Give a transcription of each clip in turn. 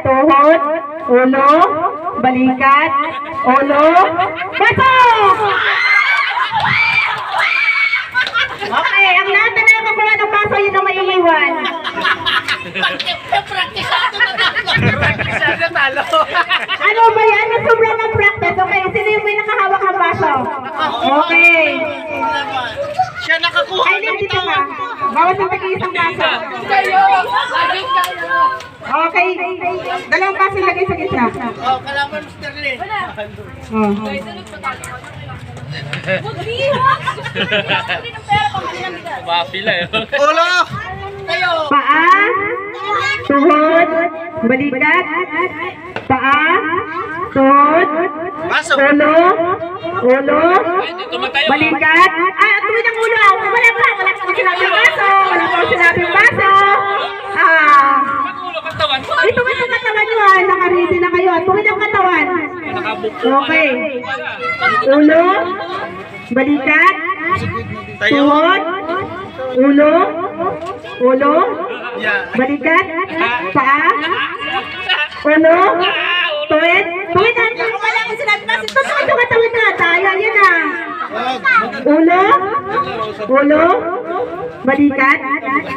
tuhod, ulo, balikat, ulo, baso! Okay, ang lahat na nakakuha ng baso, yun ang maiiwan. Praktisado na talo. Ano ba yan? Masubra ng practice. Okay, sino yung may nakahawak ng baso? Okay. Siya nakakuha Ay, ng dito tawag. ka. Bawat ang tag-iisang baso. Okay. Dalawang baso lagay sa gitna. Oh, kalaban mo Sterling. Oh. Mapila eh. Ulo! Kayo! Paa, tuhod, balikat, paa, tuhod, Baso! ulo, Tumatayo. balikat. Tuwid ang ulo. Wala pa sinabing baso. Wala pa sinabing baso. Ulo katawan. Tuwid ang katawan nyo. Nakaready na kayo. Tuwid ang katawan. Okay. Ulo, balikat, Tayo! tuhod, ulo, Yeah. balikat, paa, ulo, tuwid. Tuwid ang wala ko sinabi baso. Tuwid ang katawan na. Tayo, yan na. Ulo, balikat,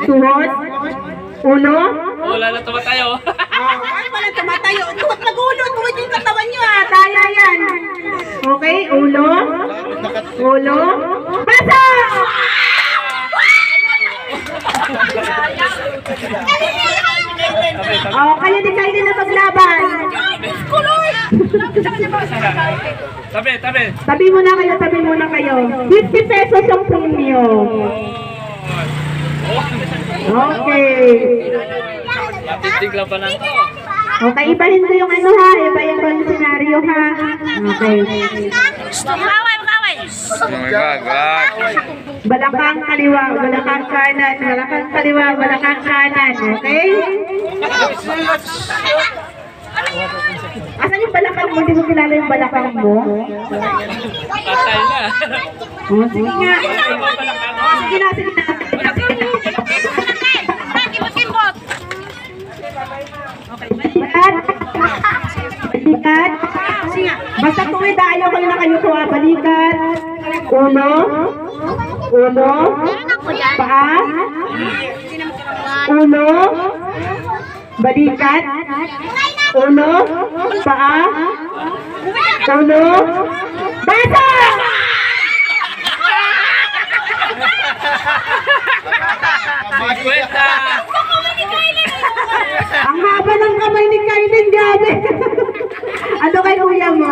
tuhod, ulo. Wala na tumatayo. Ay, wala tumatayo. Tuhod mag-ulo, tuhod yung katawan nyo Daya yan. Okay, ulo, basa! Kayo din kayo din na maglaban. Tabi. Tabi muna kayo. 50 pesos ang premium. Okay. Titigla pa lang to. Okay, ibahin ko yung ano ha. Ibahin ko yung scenario ha. Okay. Balakang kaliwa, balakang kanan, balakang kaliwa, balakang kanan. Okay? Asan yung balakang mo? Hindi mo kilala yung balakang mo? Patay na. Oh, sige nga. Sige na. Balikat. Basta tuwid, ayaw ko na kayo kuha. Balikat. Ulo. Paa. Ulo. Balikat. Ulo. Paa. Ulo. Basa! Magkwenta. Ang haba ng kamay ni Kylie, gabi. Ano kay kuya mo?